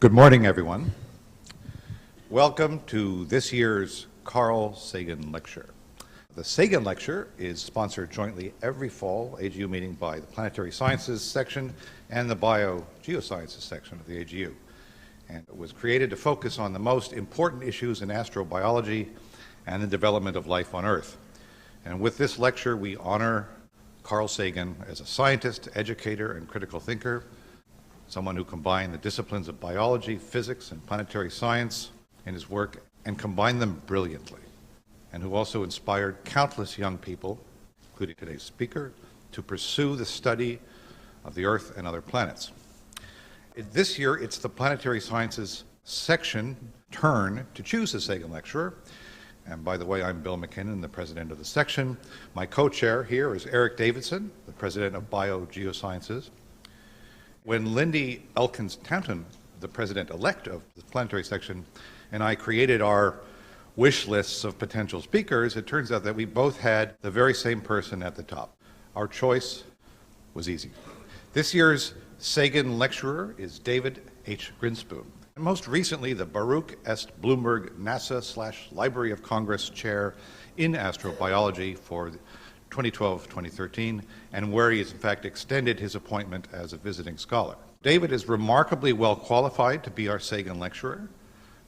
Good morning, everyone. Welcome to this year's Carl Sagan Lecture. The Sagan Lecture is sponsored jointly every fall AGU meeting by the Planetary Sciences section and the Geosciences section of the AGU. And it was created to focus on the most important issues in astrobiology and the development of life on Earth. And with this lecture, we honor Carl Sagan as a scientist, educator, and critical thinker, someone who combined the disciplines of biology, physics, and planetary science in his work and combined them brilliantly, and who also inspired countless young people, including today's speaker, to pursue the study of the Earth and other planets. This year, it's the Planetary Sciences section turn to choose a Sagan lecturer. And by the way, I'm Bill McKinnon, the president of the section. My co-chair here is Eric Davidson, the president of Geosciences. When Lindy Elkins Townton, the president-elect of the planetary section, and I created our wish lists of potential speakers, it turns out that we both had the very same person at the top. Our choice was easy. This year's Sagan lecturer is David H. Grinspoon. And most recently, the Baruch S. Blumberg NASA/Library of Congress Chair in Astrobiology for 2012-2013, and where he has in fact extended his appointment as a visiting scholar. David is remarkably well qualified to be our Sagan lecturer,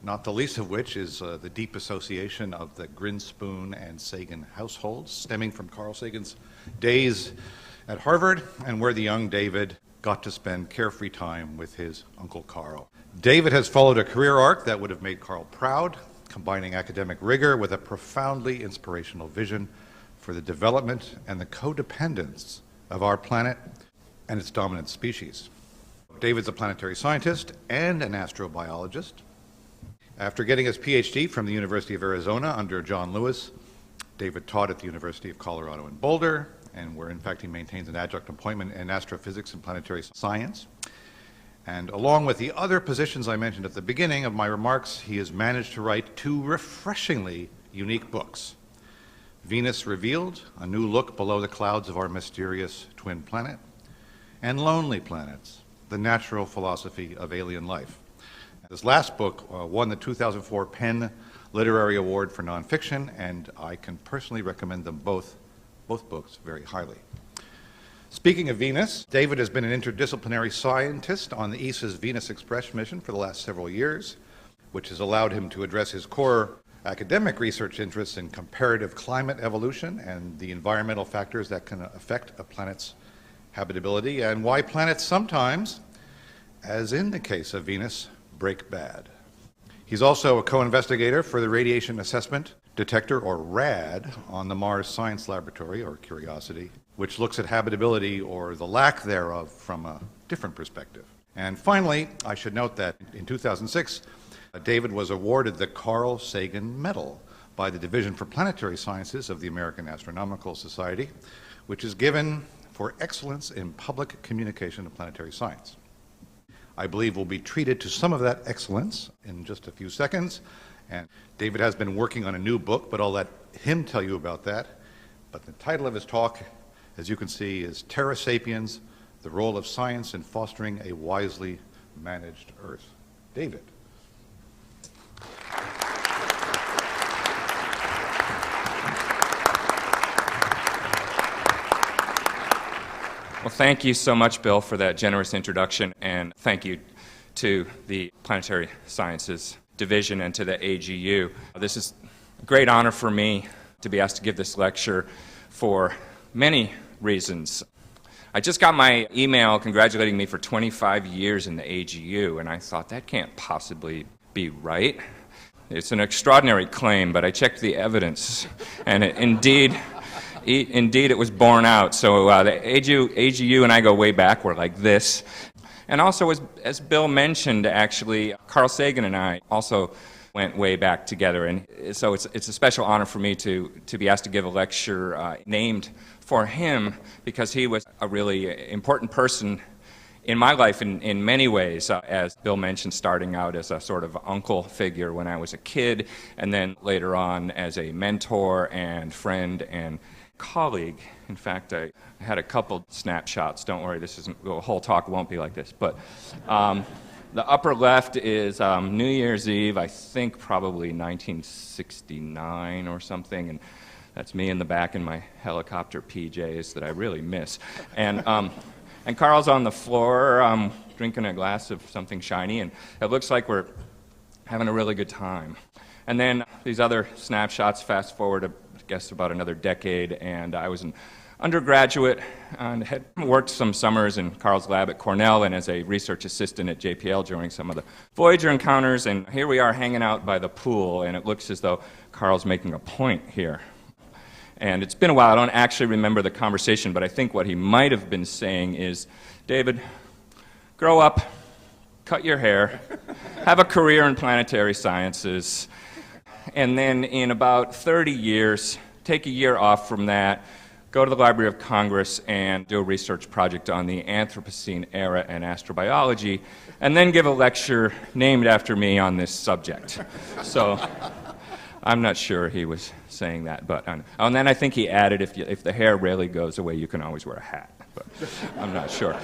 not the least of which is the deep association of the Grinspoon and Sagan households, stemming from Carl Sagan's days at Harvard, and where the young David got to spend carefree time with his Uncle Carl. David has followed a career arc that would have made Carl proud, combining academic rigor with a profoundly inspirational vision for the development and the codependence of our planet and its dominant species. David's a planetary scientist and an astrobiologist. After getting his PhD from the University of Arizona under John Lewis, David taught at the University of Colorado in Boulder, and where in fact he maintains an adjunct appointment in astrophysics and planetary science. And along with the other positions I mentioned at the beginning of my remarks, he has managed to write two refreshingly unique books: Venus Revealed, a new look below the clouds of our mysterious twin planet, and Lonely Planets, the natural philosophy of alien life. This last book won the 2004 Penn Literary Award for Nonfiction, and I can personally recommend them both books very highly. Speaking of Venus, David has been an interdisciplinary scientist on the ESA's Venus Express mission for the last several years, which has allowed him to address his core academic research interests in comparative climate evolution and the environmental factors that can affect a planet's habitability, and why planets sometimes, as in the case of Venus, break bad. He's also a co-investigator for the Radiation Assessment Detector, or RAD, on the Mars Science Laboratory, or Curiosity, which looks at habitability, or the lack thereof, from a different perspective. And finally, I should note that in 2006, David was awarded the Carl Sagan Medal by the Division for Planetary Sciences of the American Astronomical Society, which is given for excellence in public communication of planetary science. I believe we'll be treated to some of that excellence in just a few seconds. And David has been working on a new book, but I'll let him tell you about that. But the title of his talk, as you can see, is Terra Sapiens, the Role of Science in Fostering a Wisely Managed Earth. David. Well, thank you so much, Bill, for that generous introduction, and thank you to the Planetary Sciences Division and to the AGU. This is a great honor for me to be asked to give this lecture for many reasons. I just got my email congratulating me for 25 years in the AGU, and I thought that can't possibly be right. It's an extraordinary claim, but I checked the evidence, and indeed it was borne out. So the AGU and I go way back. We're like this. And also, as Bill mentioned, actually, Carl Sagan and I also went way back together. And so it's a special honor for me to be asked to give a lecture named for him, because he was a really important person in my life in many ways, as Bill mentioned, starting out as a sort of uncle figure when I was a kid, and then later on as a mentor and friend and colleague. In fact, I had a couple snapshots. Don't worry, this isn't, the whole talk won't be like this. But The upper left is New Year's Eve, I think probably 1969 or something, and that's me in the back in my helicopter PJs that I really miss. And Carl's on the floor drinking a glass of something shiny, and it looks like we're having a really good time. And then these other snapshots fast forward, I guess, about another decade, and I was an undergraduate and had worked some summers in Carl's lab at Cornell and as a research assistant at JPL during some of the Voyager encounters, and here we are hanging out by the pool, and it looks as though Carl's making a point here. And it's been a while, I don't actually remember the conversation, but I think what he might have been saying is, David, grow up, cut your hair, have a career in planetary sciences, and then in about 30 years, take a year off from that, go to the Library of Congress and do a research project on the Anthropocene era and astrobiology, and then give a lecture named after me on this subject. So I'm not sure he was saying that, but and then I think he added, if the hair really goes away, you can always wear a hat, but I'm not sure.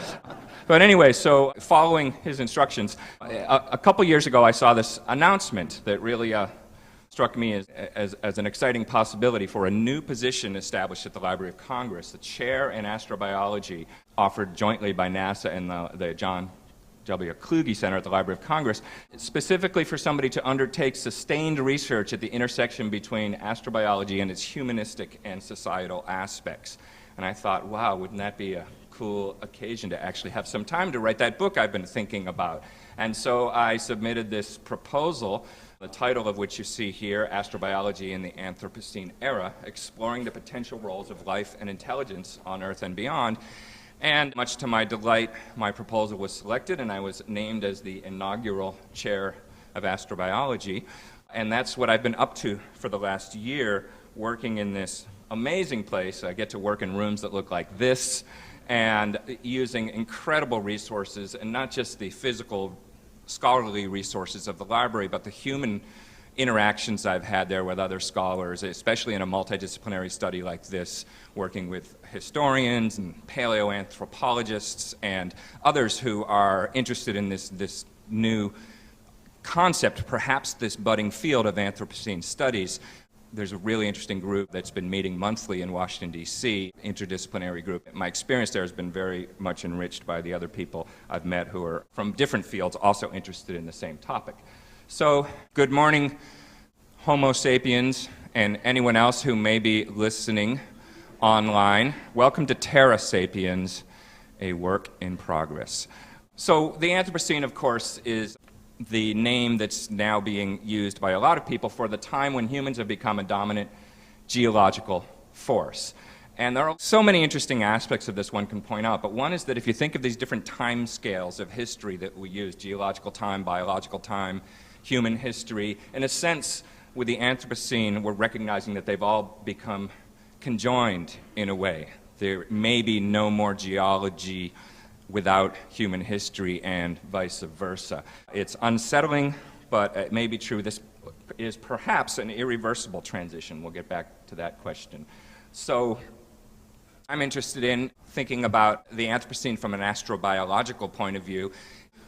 But anyway, so following his instructions, a couple years ago I saw this announcement that really struck me as an exciting possibility for a new position established at the Library of Congress, the chair in astrobiology offered jointly by NASA and the John W. Kluge Center at the Library of Congress, specifically for somebody to undertake sustained research at the intersection between astrobiology and its humanistic and societal aspects. And I thought, wow, wouldn't that be a cool occasion to actually have some time to write that book I've been thinking about. And so I submitted this proposal, the title of which you see here, Astrobiology in the Anthropocene Era, Exploring the Potential Roles of Life and Intelligence on Earth and Beyond. And much to my delight, my proposal was selected and I was named as the inaugural chair of astrobiology. And that's what I've been up to for the last year, working in this amazing place. I get to work in rooms that look like this and using incredible resources, and not just the physical scholarly resources of the library, but the human interactions I've had there with other scholars, especially in a multidisciplinary study like this, working with historians and paleoanthropologists and others who are interested in this new concept, perhaps this budding field of Anthropocene studies. There's a really interesting group that's been meeting monthly in Washington, D.C., interdisciplinary group. My experience there has been very much enriched by the other people I've met who are from different fields also interested in the same topic. So, good morning, Homo sapiens, and anyone else who may be listening online. Welcome to Terra Sapiens, a work in progress. So, the Anthropocene, of course, is the name that's now being used by a lot of people for the time when humans have become a dominant geological force. And there are so many interesting aspects of this one can point out, but one is that if you think of these different time scales of history that we use, geological time, biological time, human history, in a sense, with the Anthropocene, we're recognizing that they've all become conjoined in a way. There may be no more geology without human history and vice versa. It's unsettling, but it may be true. This is perhaps an irreversible transition. We'll get back to that question. So I'm interested in thinking about the Anthropocene from an astrobiological point of view.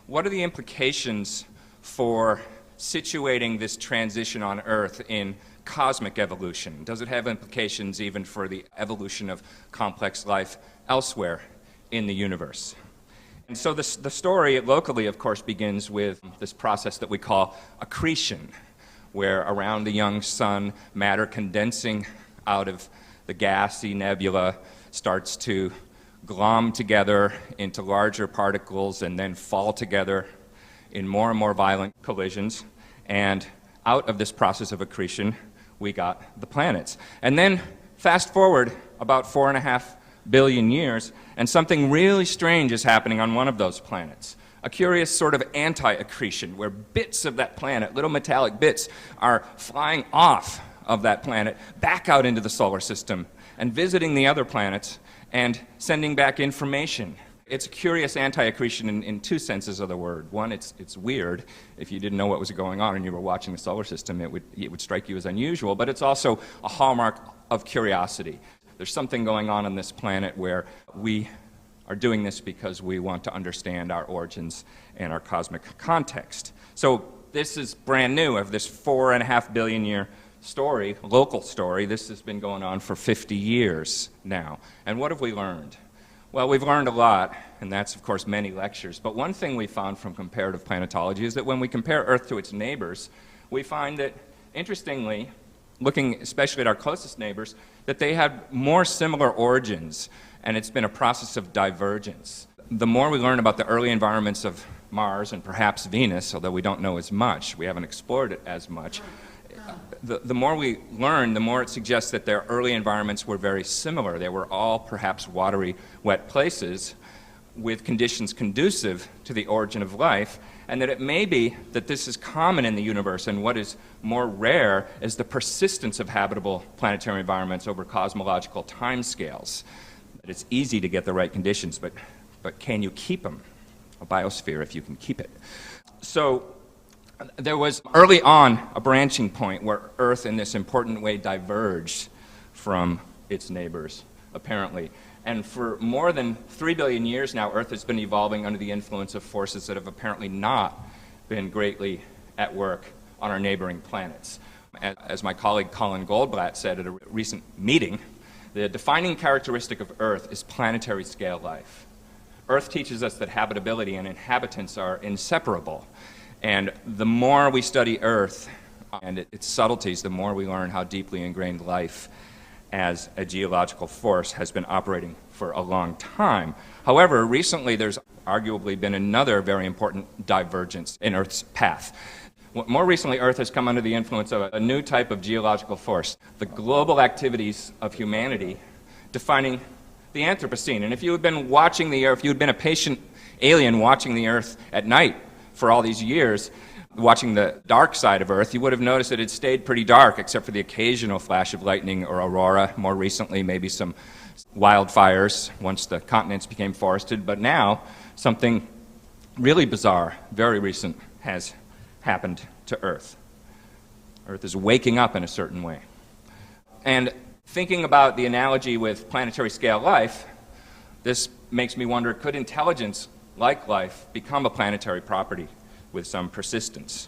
What are the implications for situating this transition on Earth in cosmic evolution? Does it have implications even for the evolution of complex life elsewhere in the universe? And so the story locally, of course, begins with this process that we call accretion, where around the young sun, matter condensing out of the gassy nebula starts to glom together into larger particles and then fall together in more and more violent collisions. And out of this process of accretion, we got the planets. And then fast forward about 4.5 billion years, and something really strange is happening on one of those planets. A curious sort of anti-accretion, where bits of that planet, little metallic bits, are flying off of that planet back out into the solar system and visiting the other planets and sending back information. It's a curious anti-accretion in two senses of the word. One, it's weird. If you didn't know what was going on and you were watching the solar system, it would strike you as unusual, but it's also a hallmark of curiosity. There's something going on this planet where we are doing this because we want to understand our origins and our cosmic context. So this is brand new of this 4.5 billion year story, local story. This has been going on for 50 years now. And what have we learned? Well, we've learned a lot, and that's, of course, many lectures. But one thing we found from comparative planetology is that when we compare Earth to its neighbors, we find that, interestingly, looking especially at our closest neighbors, that they had more similar origins, and it's been a process of divergence. The more we learn about the early environments of Mars and perhaps Venus, although we don't know as much, we haven't explored it as much, the more we learn, the more it suggests that their early environments were very similar. They were all perhaps watery, wet places with conditions conducive to the origin of life, and that it may be that this is common in the universe, and what is more rare is the persistence of habitable planetary environments over cosmological timescales. It's easy to get the right conditions, but can you keep them? A biosphere, if you can keep it. So there was early on a branching point where Earth in this important way diverged from its neighbors, apparently. And for more than 3 billion years now, Earth has been evolving under the influence of forces that have apparently not been greatly at work on our neighboring planets. As my colleague Colin Goldblatt said at a recent meeting, the defining characteristic of Earth is planetary scale life. Earth teaches us that habitability and inhabitants are inseparable. And the more we study Earth and its subtleties, the more we learn how deeply ingrained life as a geological force has been operating for a long time. However, recently there's arguably been another very important divergence in Earth's path. More recently, Earth has come under the influence of a new type of geological force, the global activities of humanity defining the Anthropocene. And if you had been watching the Earth, if you had been a patient alien watching the Earth at night for all these years, watching the dark side of Earth, you would have noticed that it stayed pretty dark, except for the occasional flash of lightning or aurora. More recently, maybe some wildfires once the continents became forested. But now, something really bizarre, very recent, has happened to Earth. Earth is waking up in a certain way. And thinking about the analogy with planetary scale life, this makes me wonder, could intelligence, like life, become a planetary property with some persistence?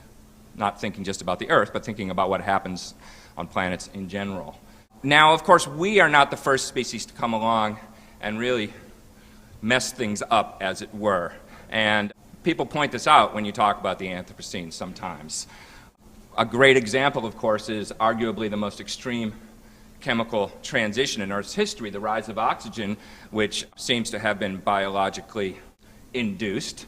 Not thinking just about the Earth, but thinking about what happens on planets in general. Now, of course, we are not the first species to come along and really mess things up, as it were. And people point this out when you talk about the Anthropocene sometimes. A great example, of course, is arguably the most extreme chemical transition in Earth's history, the rise of oxygen, which seems to have been biologically induced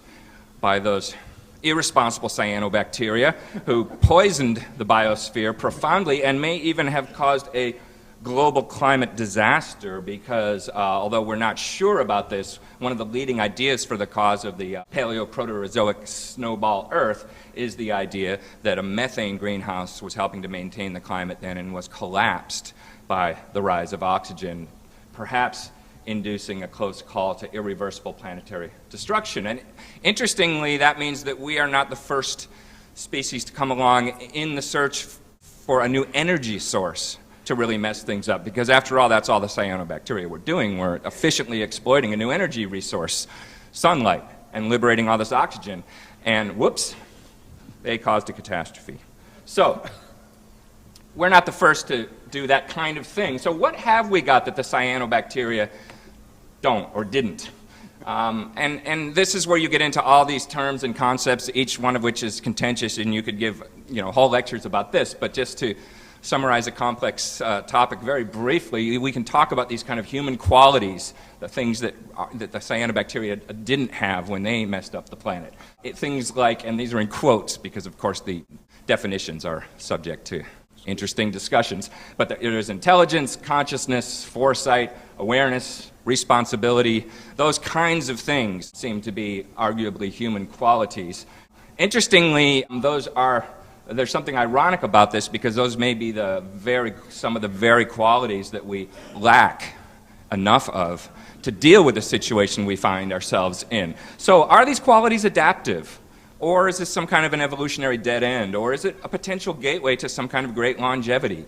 by those irresponsible cyanobacteria who poisoned the biosphere profoundly and may even have caused a global climate disaster because, although we're not sure about this, one of the leading ideas for the cause of the Paleoproterozoic snowball Earth is the idea that a methane greenhouse was helping to maintain the climate then and was collapsed by the rise of oxygen, perhaps inducing a close call to irreversible planetary destruction. And interestingly, that means that we are not the first species to come along in the search for a new energy source to really mess things up, because after all, that's all the cyanobacteria we're doing. We're efficiently exploiting a new energy resource, sunlight, and liberating all this oxygen. And whoops, they caused a catastrophe. So we're not the first to do that kind of thing. So what have we got that the cyanobacteria don't or didn't? And this is where you get into all these terms and concepts, each one of which is contentious, and you could give whole lectures about this. But just to summarize a complex topic very briefly, we can talk about these kind of human qualities, the things that the cyanobacteria didn't have when they messed up the planet. Things like, and these are in quotes because of course the definitions are subject to interesting discussions, but there's intelligence, consciousness, foresight, awareness, responsibility. Those kinds of things seem to be arguably human qualities. Interestingly, there's something ironic about this because those may be some of the very qualities that we lack enough of to deal with the situation we find ourselves in. So are these qualities adaptive? Or is this some kind of an evolutionary dead end? Or is it a potential gateway to some kind of great longevity?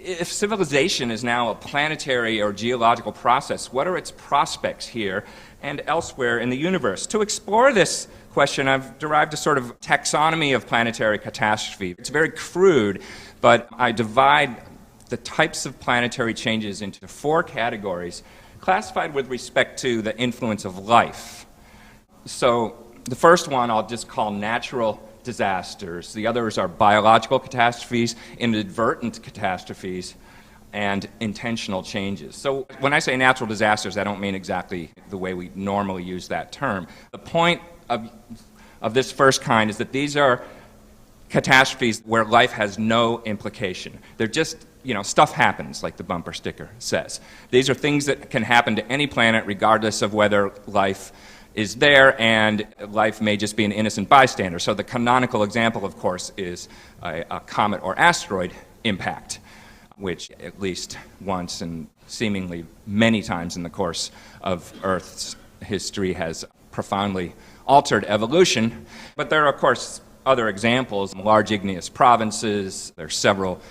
if civilization is now a planetary or geological process, what are its prospects here and elsewhere in the universe? To explore this question, I've derived a sort of taxonomy of planetary catastrophe. It's very crude, but I divide the types of planetary changes into 4 categories, classified with respect to the influence of life. So the first one I'll just call natural disasters. The others are biological catastrophes, inadvertent catastrophes, and intentional changes. So when I say natural disasters, I don't mean exactly the way we normally use that term. The point of this first kind is that these are catastrophes where life has no implication. They're just, stuff happens, like the bumper sticker says. These are things that can happen to any planet regardless of whether life is there, and life may just be an innocent bystander. So the canonical example, of course, is a comet or asteroid impact, which at least once and seemingly many times in the course of Earth's history has profoundly altered evolution. But there are, of course, other examples, large igneous provinces. There are several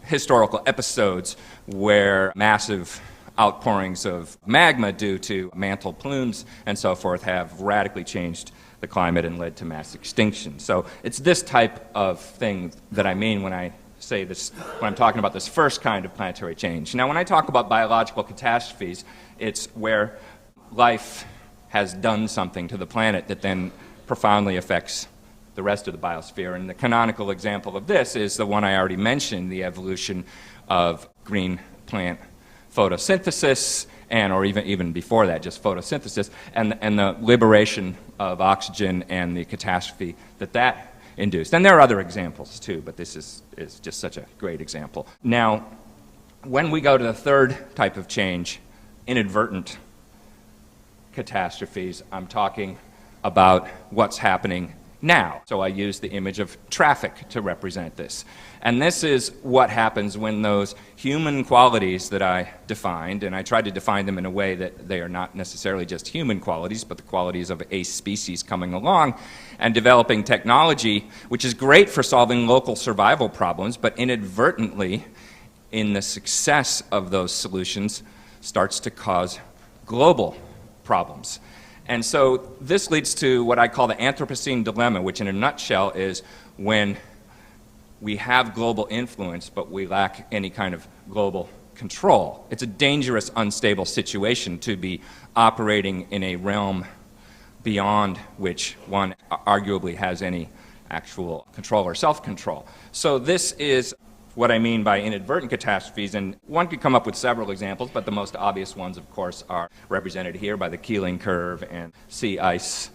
historical episodes where massive outpourings of magma due to mantle plumes and so forth have radically changed the climate and led to mass extinction. So it's this type of thing that I mean when I say this, when I'm talking about this first kind of planetary change. Now, when I talk about biological catastrophes, it's where life has done something to the planet that then profoundly affects the rest of the biosphere. And the canonical example of this is the one I already mentioned, the evolution of green plant photosynthesis, or even before that, just photosynthesis, and the liberation of oxygen and the catastrophe that induced. And there are other examples too, but this is just such a great example. Now, when we go to the third type of change, inadvertent catastrophes, I'm talking about what's happening now. So I use the image of traffic to represent this. And this is what happens when those human qualities that I defined, and I tried to define them in a way that they are not necessarily just human qualities, but the qualities of a species coming along and developing technology, which is great for solving local survival problems, but inadvertently, in the success of those solutions, starts to cause global problems. And so this leads to what I call the Anthropocene dilemma, which in a nutshell is when we have global influence, but we lack any kind of global control. It's a dangerous, unstable situation to be operating in a realm beyond which one arguably has any actual control or self-control. So this is what I mean by inadvertent catastrophes, and one could come up with several examples, but the most obvious ones, of course, are represented here by the Keeling curve and sea ice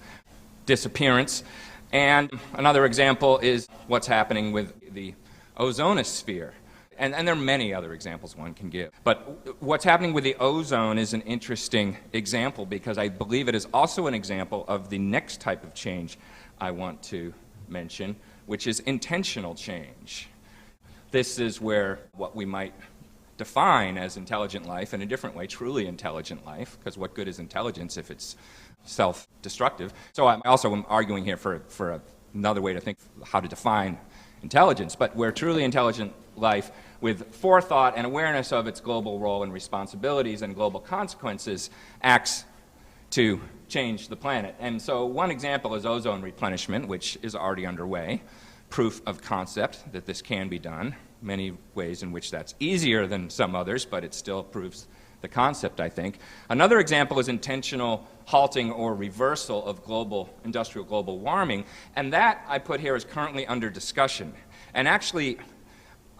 disappearance. And another example is what's happening with the ozonosphere. And there are many other examples one can give. But what's happening with the ozone is an interesting example because I believe it is also an example of the next type of change I want to mention, which is intentional change. This is where what we might define as intelligent life, in a different way, truly intelligent life, because what good is intelligence if it's self-destructive? So I'm also arguing here for another way to think how to define intelligence, but where truly intelligent life with forethought and awareness of its global role and responsibilities and global consequences acts to change the planet. And so one example is ozone replenishment, which is already underway. Proof of concept that this can be done. Many ways in which that's easier than some others, but it still proves the concept, I think. Another example is intentional halting or reversal of industrial global warming, and that I put here is currently under discussion. And actually,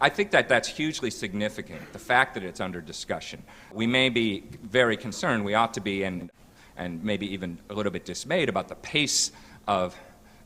I think that that's hugely significant, the fact that it's under discussion. We may be very concerned, we ought to be, and maybe even a little bit dismayed about the pace of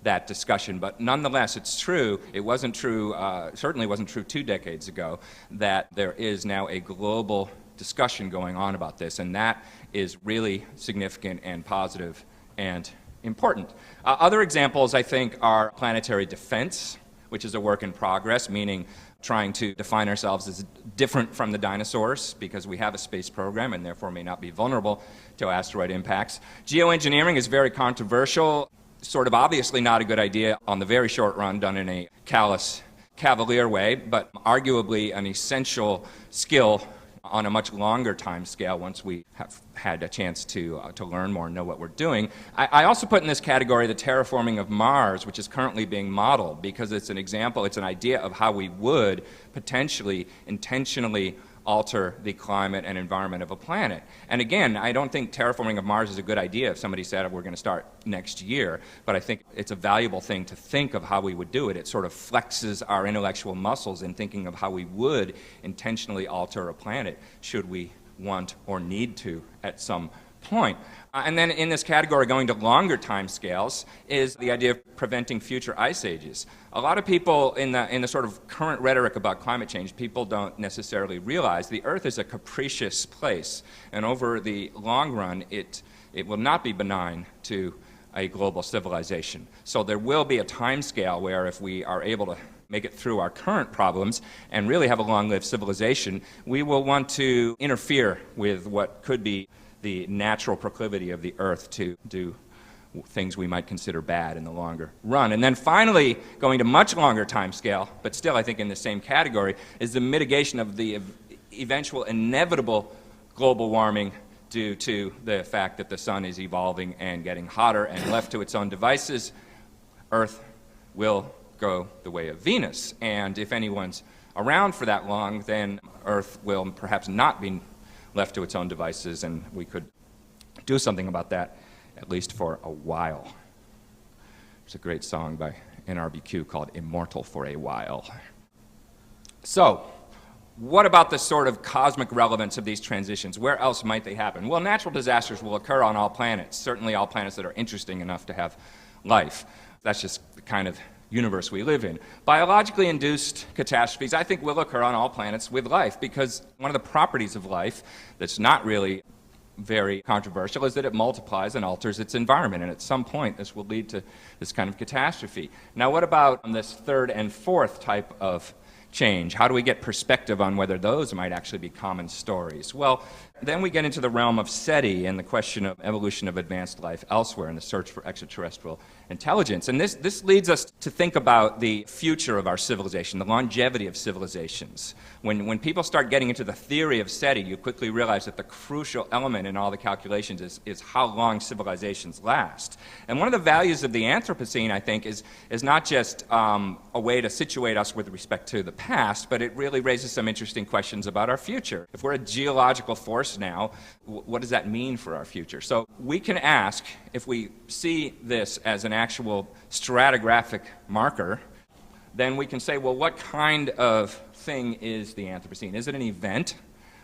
that discussion, but nonetheless, it's true. It wasn't true, certainly wasn't true 2 decades ago, that there is now a global discussion going on about this, and that is really significant and positive and important. Other examples, I think, are planetary defense, which is a work in progress, meaning trying to define ourselves as different from the dinosaurs because we have a space program and therefore may not be vulnerable to asteroid impacts. Geoengineering is very controversial. Sort of obviously not a good idea on the very short run, done in a callous cavalier way, but arguably an essential skill on a much longer time scale once we have had a chance to learn more and know what we're doing. I also put in this category the terraforming of Mars, which is currently being modeled, because it's an example, it's an idea of how we would potentially intentionally alter the climate and environment of a planet. And again, I don't think terraforming of Mars is a good idea if somebody said we're going to start next year, but I think it's a valuable thing to think of how we would do it. It sort of flexes our intellectual muscles in thinking of how we would intentionally alter a planet should we want or need to at some point. And then in this category, going to longer time scales, is the idea of preventing future ice ages. A lot of people in the sort of current rhetoric about climate change, people don't necessarily realize the Earth is a capricious place, and over the long run, it will not be benign to a global civilization. So there will be a time scale where if we are able to make it through our current problems and really have a long-lived civilization, we will want to interfere with what could be the natural proclivity of the Earth to do things we might consider bad in the longer run. And then finally, going to much longer time scale, but still I think in the same category, is the mitigation of the eventual inevitable global warming due to the fact that the sun is evolving and getting hotter, and left to its own devices, Earth will go the way of Venus. And if anyone's around for that long, then Earth will perhaps not be left to its own devices, and we could do something about that, at least for a while. There's a great song by NRBQ called Immortal for a While. So, what about the sort of cosmic relevance of these transitions? Where else might they happen? Well, natural disasters will occur on all planets, certainly all planets that are interesting enough to have life. That's just the kind of universe we live in. Biologically induced catastrophes, I think, will occur on all planets with life, because one of the properties of life that's not really very controversial is that it multiplies and alters its environment, and at some point this will lead to this kind of catastrophe. Now, what about this third and fourth type of change? How do we get perspective on whether those might actually be common stories? Well, then we get into the realm of SETI and the question of evolution of advanced life elsewhere and the search for extraterrestrial intelligence. And this leads us to think about the future of our civilization, the longevity of civilizations. When people start getting into the theory of SETI, you quickly realize that the crucial element in all the calculations is how long civilizations last. And one of the values of the Anthropocene, I think, is not just a way to situate us with respect to the past, but it really raises some interesting questions about our future. If we're a geological force now, what does that mean for our future? So we can ask, if we see this as an actual stratigraphic marker, then we can say, well, what kind of thing is the Anthropocene? Is it an event?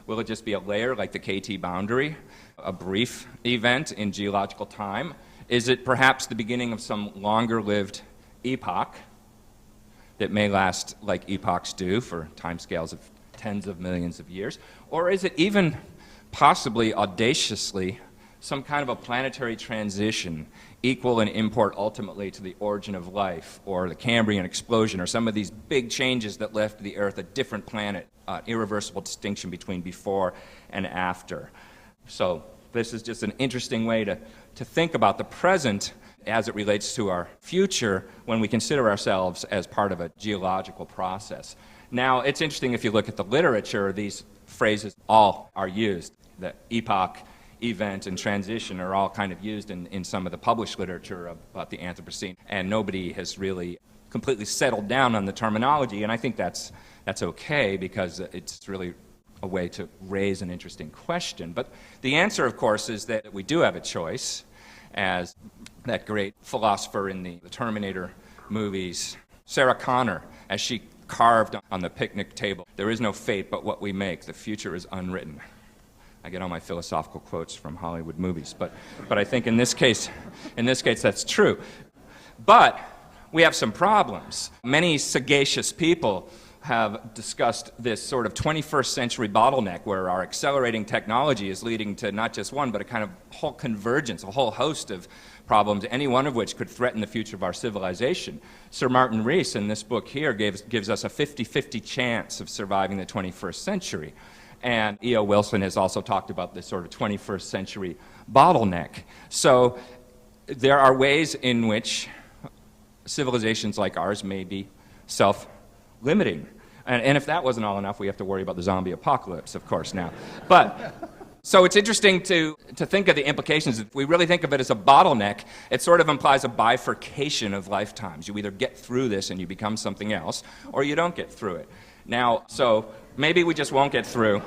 Will it just be a layer like the KT boundary, a brief event in geological time? Is it perhaps the beginning of some longer-lived epoch that may last like epochs do for timescales of tens of millions of years? Or is it even possibly audaciously some kind of a planetary transition equal in import ultimately to the origin of life, or the Cambrian explosion, or some of these big changes that left the Earth a different planet, irreversible distinction between before and after? So this is just an interesting way to think about the present as it relates to our future when we consider ourselves as part of a geological process. Now, it's interesting if you look at the literature, these phrases all are used. The epoch, event, and transition are all kind of used in some of the published literature about the Anthropocene, and nobody has really completely settled down on the terminology, and I think that's okay, because it's really a way to raise an interesting question. But the answer, of course, is that we do have a choice, as that great philosopher in the Terminator movies, Sarah Connor, as she carved on the picnic table, "There is no fate but what we make. The future is unwritten." I get all my philosophical quotes from Hollywood movies, but I think in this case that's true. But we have some problems. Many sagacious people have discussed this sort of 21st century bottleneck where our accelerating technology is leading to not just one, but a kind of whole convergence, a whole host of problems, any one of which could threaten the future of our civilization. Sir Martin Rees, in this book here, gives us a 50-50 chance of surviving the 21st century. And E.O. Wilson has also talked about this sort of 21st century bottleneck. So there are ways in which civilizations like ours may be limiting. And if that wasn't all enough, we have to worry about the zombie apocalypse, of course, now. But so it's interesting to think of the implications. If we really think of it as a bottleneck, it sort of implies a bifurcation of lifetimes. You either get through this and you become something else, or you don't get through it. Now, so maybe we just won't get through.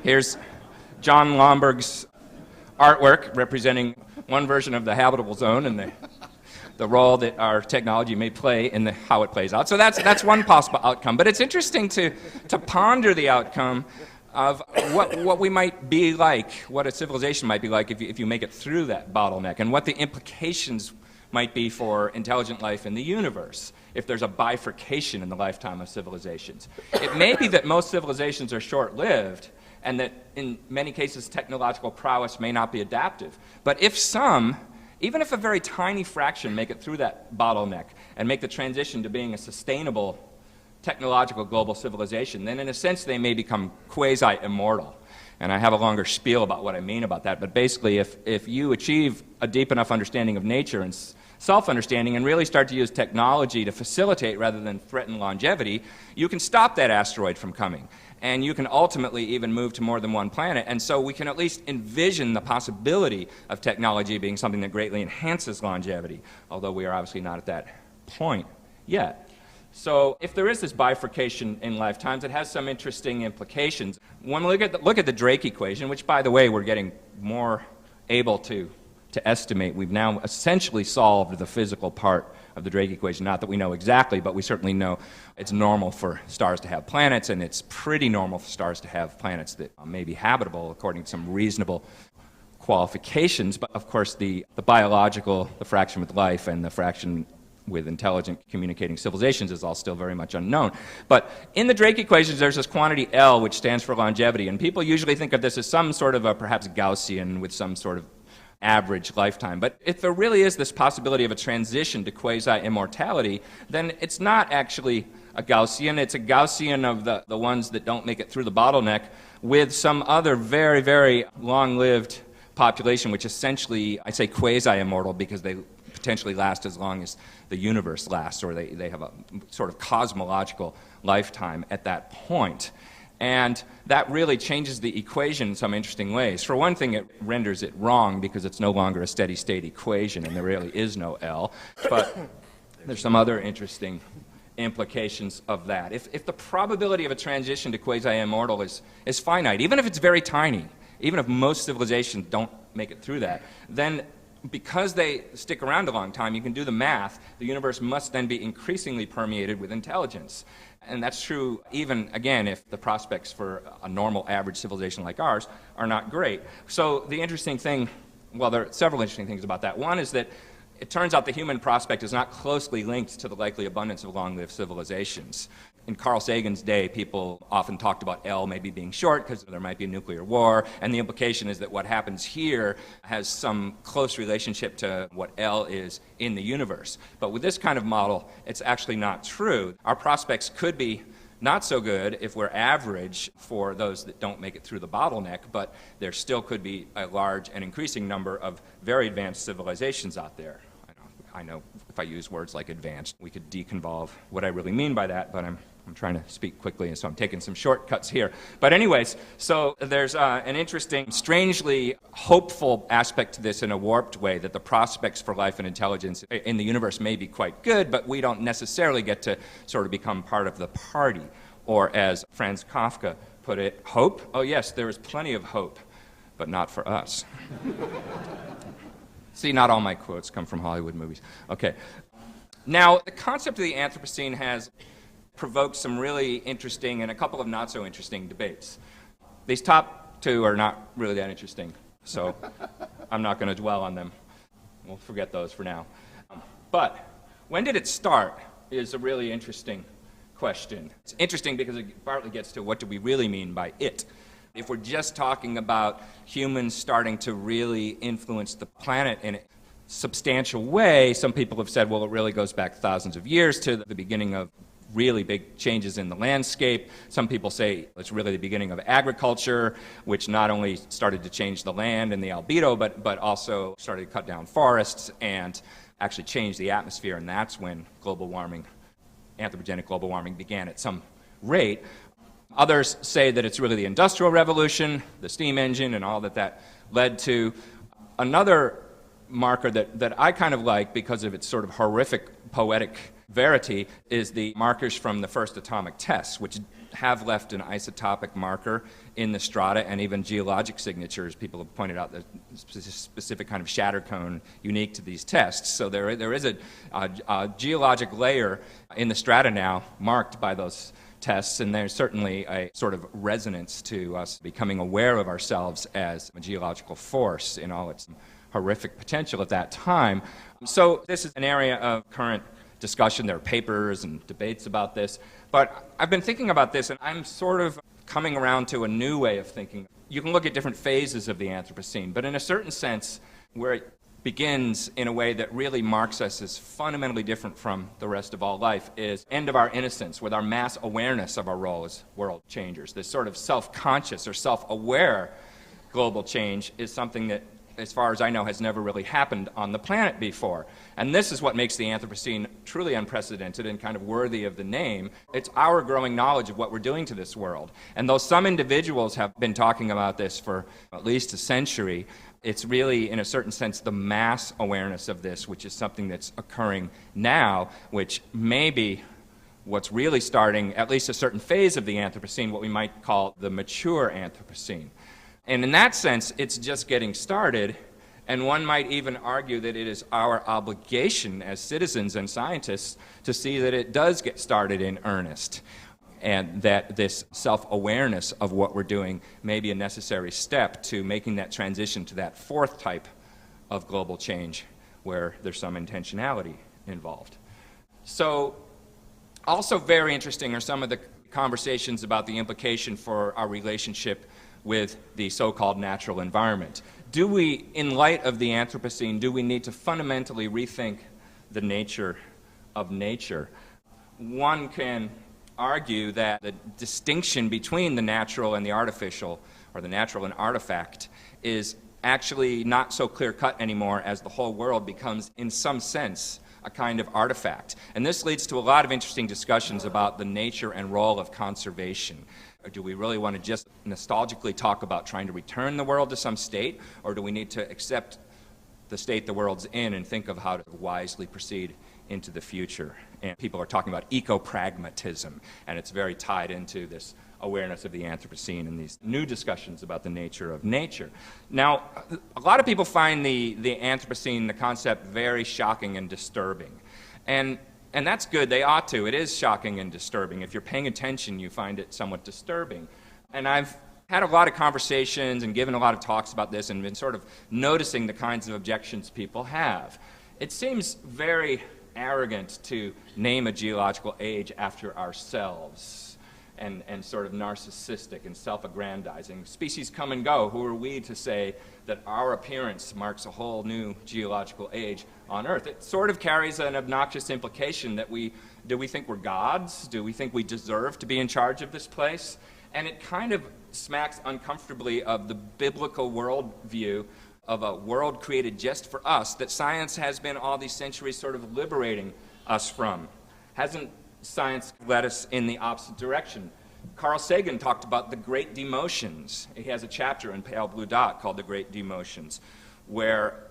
Here's John Lomberg's artwork representing one version of the habitable zone and the role that our technology may play in how it plays out. So that's one possible outcome. But it's interesting to ponder the outcome of what we might be like, what a civilization might be like if you make it through that bottleneck, and what the implications might be for intelligent life in the universe if there's a bifurcation in the lifetime of civilizations. It may be that most civilizations are short-lived, and that in many cases technological prowess may not be adaptive. But if some, even if a very tiny fraction, make it through that bottleneck and make the transition to being a sustainable technological global civilization, then in a sense they may become quasi-immortal. And I have a longer spiel about what I mean about that, but basically if you achieve a deep enough understanding of nature and self-understanding and really start to use technology to facilitate rather than threaten longevity, you can stop that asteroid from coming. And you can ultimately even move to more than one planet. And so we can at least envision the possibility of technology being something that greatly enhances longevity, although we are obviously not at that point yet. So if there is this bifurcation in lifetimes, it has some interesting implications. When we look at the Drake equation, which, by the way, we're getting more able to estimate, we've now essentially solved the physical part of the Drake equation. Not that we know exactly, but we certainly know it's normal for stars to have planets, and it's pretty normal for stars to have planets that may be habitable according to some reasonable qualifications. But of course, the biological, the fraction with life, and the fraction with intelligent communicating civilizations is all still very much unknown. But in the Drake equations, there's this quantity L, which stands for longevity, and people usually think of this as some sort of a perhaps Gaussian with some sort of average lifetime. But if there really is this possibility of a transition to quasi-immortality, then it's not actually a Gaussian. It's a Gaussian of the ones that don't make it through the bottleneck with some other very, very long-lived population, which essentially, I say quasi-immortal because they potentially last as long as the universe lasts, or they have a sort of cosmological lifetime at that point. And that really changes the equation in some interesting ways. For one thing, it renders it wrong because it's no longer a steady state equation and there really is no L. But there's some other interesting implications of that. If the probability of a transition to quasi-immortal is finite, even if it's very tiny, even if most civilizations don't make it through that, then because they stick around a long time, you can do the math, the universe must then be increasingly permeated with intelligence. And that's true even, again, if the prospects for a normal average civilization like ours are not great. So the interesting thing, well, there are several interesting things about that. One is that it turns out the human prospect is not closely linked to the likely abundance of long-lived civilizations. In Carl Sagan's day, people often talked about L maybe being short because there might be a nuclear war, and the implication is that what happens here has some close relationship to what L is in the universe. But with this kind of model, it's actually not true. Our prospects could be not so good if we're average for those that don't make it through the bottleneck, but there still could be a large and increasing number of very advanced civilizations out there. I know if I use words like advanced, we could deconvolve what I really mean by that, but I'm trying to speak quickly, and so I'm taking some shortcuts here. But anyways, so there's an interesting, strangely hopeful aspect to this in a warped way, that the prospects for life and intelligence in the universe may be quite good, but we don't necessarily get to sort of become part of the party. Or as Franz Kafka put it, hope? Oh yes, there is plenty of hope, but not for us. See, not all my quotes come from Hollywood movies. Okay. Now, the concept of the Anthropocene has provoked some really interesting and a couple of not so interesting debates. These top two are not really that interesting, so I'm not going to dwell on them. We'll forget those for now. But when did it start is a really interesting question. It's interesting because it partly gets to what do we really mean by it. If we're just talking about humans starting to really influence the planet in a substantial way, some people have said, well, it really goes back thousands of years to the beginning of really big changes in the landscape. Some people say it's really the beginning of agriculture, which not only started to change the land and the albedo, but also started to cut down forests and actually change the atmosphere, and that's when global warming anthropogenic global warming began at some rate. Others say that it's really the Industrial Revolution, the steam engine, and all that led to. Another marker that I kind of like because of its sort of horrific poetic verity is the markers from the first atomic tests, which have left an isotopic marker in the strata and even geologic signatures. People have pointed out the specific kind of shatter cone unique to these tests. So there is a geologic layer in the strata now marked by those tests, and there's certainly a sort of resonance to us becoming aware of ourselves as a geological force in all its horrific potential at that time. So this is an area of current discussion. There are papers and debates about this, but I've been thinking about this, and I'm sort of coming around to a new way of thinking. You can look at different phases of the Anthropocene, but in a certain sense, where it begins in a way that really marks us as fundamentally different from the rest of all life is end of our innocence, with our mass awareness of our role as world changers. This sort of self-conscious or self-aware global change is something that, as far as I know, has never really happened on the planet before. And this is what makes the Anthropocene truly unprecedented and kind of worthy of the name. It's our growing knowledge of what we're doing to this world. And though some individuals have been talking about this for at least a century, it's really, in a certain sense, the mass awareness of this, which is something that's occurring now, which may be what's really starting at least a certain phase of the Anthropocene, what we might call the mature Anthropocene. And in that sense, it's just getting started, and one might even argue that it is our obligation as citizens and scientists to see that it does get started in earnest, and that this self-awareness of what we're doing may be a necessary step to making that transition to that fourth type of global change where there's some intentionality involved. So also very interesting are some of the conversations about the implication for our relationship with the so-called natural environment. Do we, in light of the Anthropocene, do we need to fundamentally rethink the nature of nature? One can argue that the distinction between the natural and the artificial, or the natural and artifact, is actually not so clear-cut anymore as the whole world becomes, in some sense, a kind of artifact. And this leads to a lot of interesting discussions about the nature and role of conservation. Or do we really want to just nostalgically talk about trying to return the world to some state, or do we need to accept the state the world's in and think of how to wisely proceed into the future? And people are talking about eco-pragmatism, and it's very tied into this awareness of the Anthropocene and these new discussions about the nature of nature. Now, a lot of people find the Anthropocene, the concept, very shocking and disturbing. And that's good, they ought to. It is shocking and disturbing. If you're paying attention, you find it somewhat disturbing. And I've had a lot of conversations and given a lot of talks about this and been sort of noticing the kinds of objections people have. It seems very arrogant to name a geological age after ourselves, and sort of narcissistic and self-aggrandizing. Species come and go. Who are we to say that our appearance marks a whole new geological age on Earth? It sort of carries an obnoxious implication that do we think we're gods? Do we think we deserve to be in charge of this place? And it kind of smacks uncomfortably of the biblical worldview of a world created just for us that science has been all these centuries sort of liberating us from. Hasn't science led us in the opposite direction? Carl Sagan talked about the Great Demotions. He has a chapter in Pale Blue Dot called The Great Demotions, where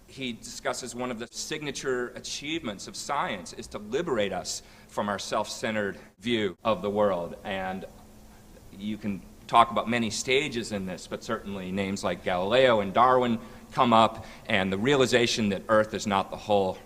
he discusses one of the signature achievements of science is to liberate us from our self-centered view of the world. And you can talk about many stages in this, but certainly names like Galileo and Darwin come up, and the realization that Earth is not the whole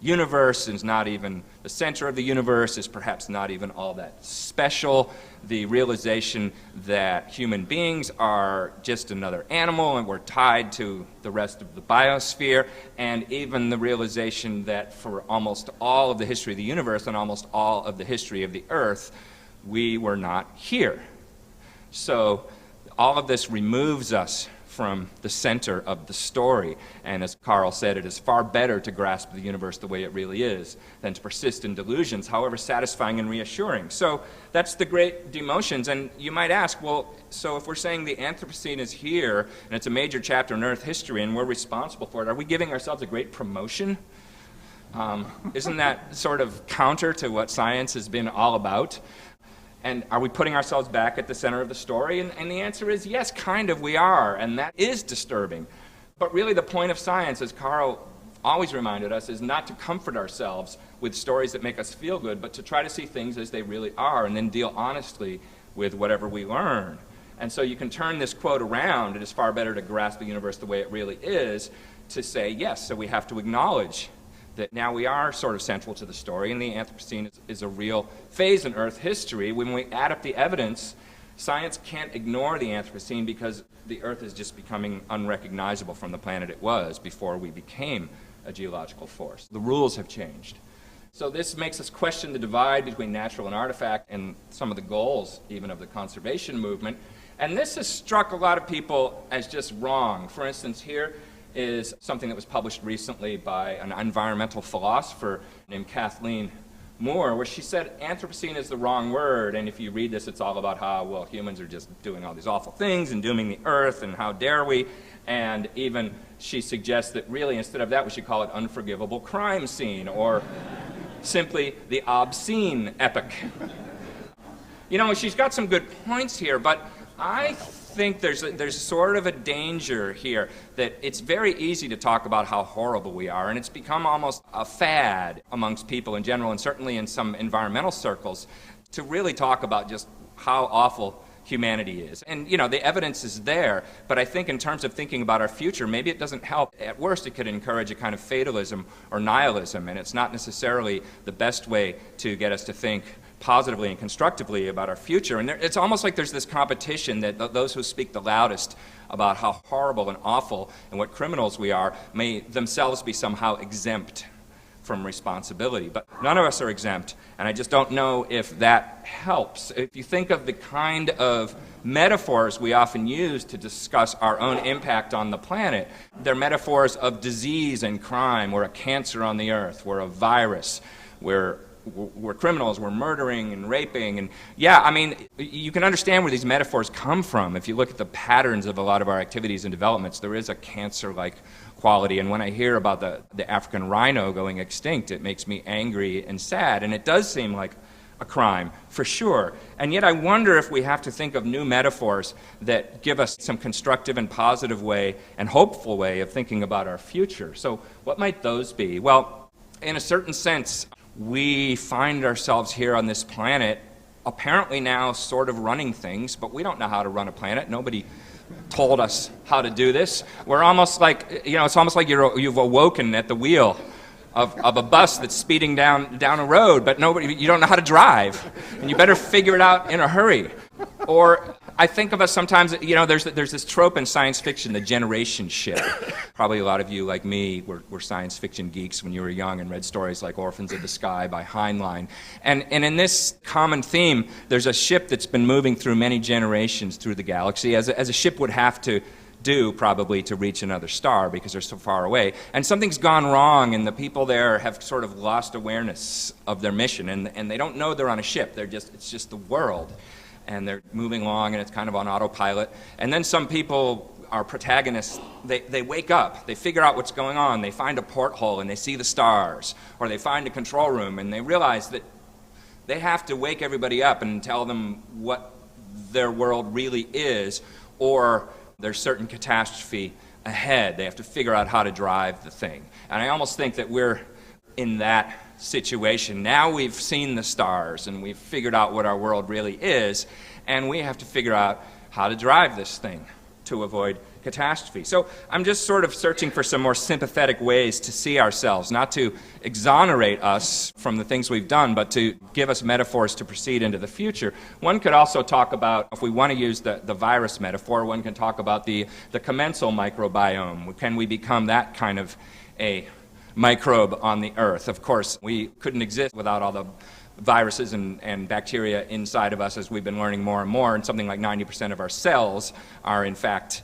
universe, is not even the center of the universe, is perhaps not even all that special. The realization that human beings are just another animal and we're tied to the rest of the biosphere, and even the realization that for almost all of the history of the universe and almost all of the history of the Earth, we were not here. So all of this removes us from the center of the story. And as Carl said, it is far better to grasp the universe the way it really is than to persist in delusions, however satisfying and reassuring. So that's the Great Demotions. And you might ask, well, so if we're saying the Anthropocene is here, and it's a major chapter in Earth history, and we're responsible for it, are we giving ourselves a great promotion Isn't that sort of counter to what science has been all about? And are we putting ourselves back at the center of the story? And the answer is yes, kind of we are, and that is disturbing. But really the point of science, as Carl always reminded us, is not to comfort ourselves with stories that make us feel good, but to try to see things as they really are and then deal honestly with whatever we learn. And so you can turn this quote around. It is far better to grasp the universe the way it really is, to say, yes, so we have to acknowledge that now we are sort of central to the story, and the Anthropocene is a real phase in Earth history. When we add up the evidence, science can't ignore the Anthropocene because the Earth is just becoming unrecognizable from the planet it was before we became a geological force. The rules have changed. So this makes us question the divide between natural and artifact and some of the goals even of the conservation movement. And this has struck a lot of people as just wrong. For instance, here is something that was published recently by an environmental philosopher named Kathleen Moore, where she said Anthropocene is the wrong word, and if you read this, it's all about how, well, humans are just doing all these awful things and dooming the Earth, and how dare we, and even she suggests that really instead of that we should call it unforgivable crime scene, or simply the obscene epic. You know, she's got some good points here, but I think there's sort of a danger here that it's very easy to talk about how horrible we are, and it's become almost a fad amongst people in general, and certainly in some environmental circles, to really talk about just how awful humanity is. And, you know, the evidence is there, but I think in terms of thinking about our future, maybe it doesn't help. At worst, it could encourage a kind of fatalism or nihilism, and it's not necessarily the best way to get us to think positively and constructively about our future. And it's almost like there's this competition that those who speak the loudest about how horrible and awful and what criminals we are may themselves be somehow exempt from responsibility. But none of us are exempt, and I just don't know if that helps. If you think of the kind of metaphors we often use to discuss our own impact on the planet, they're metaphors of disease and crime. We're a cancer on the earth. We're a virus. We're criminals, we're murdering and raping, and yeah, I mean, you can understand where these metaphors come from. If you look at the patterns of a lot of our activities and developments, there is a cancer-like quality, and when I hear about the African rhino going extinct, it makes me angry and sad, and it does seem like a crime, for sure. And yet I wonder if we have to think of new metaphors that give us some constructive and positive way and hopeful way of thinking about our future. So what might those be? Well, in a certain sense, we find ourselves here on this planet apparently now sort of running things, but we don't know how to run a planet. Nobody told us how to do this. We're almost like, you know, it's almost like you've awoken at the wheel of a bus that's speeding down a road, but you don't know how to drive, and you better figure it out in a hurry. Or I think of us sometimes, you know, there's this trope in science fiction, the generation ship. Probably a lot of you, like me, were science fiction geeks when you were young and read stories like Orphans of the Sky by Heinlein. And in this common theme, there's a ship that's been moving through many generations through the galaxy, as a ship would have to do probably to reach another star because they're so far away. And something's gone wrong, and the people there have sort of lost awareness of their mission, and they don't know they're on a ship. It's just the world. And they're moving along, and it's kind of on autopilot. And then some people, our protagonists, they wake up, they figure out what's going on, they find a porthole and they see the stars, or they find a control room and they realize that they have to wake everybody up and tell them what their world really is, or there's certain catastrophe ahead. They have to figure out how to drive the thing. And I almost think that we're in that situation. Now we've seen the stars and we've figured out what our world really is, and we have to figure out how to drive this thing to avoid catastrophe. So I'm just sort of searching for some more sympathetic ways to see ourselves, not to exonerate us from the things we've done, but to give us metaphors to proceed into the future. One could also talk about, if we want to use the virus metaphor, one can talk about the commensal microbiome. Can we become that kind of a microbe on the Earth? Of course, we couldn't exist without all the viruses and bacteria inside of us, as we've been learning more and more, and something like 90% of our cells are in fact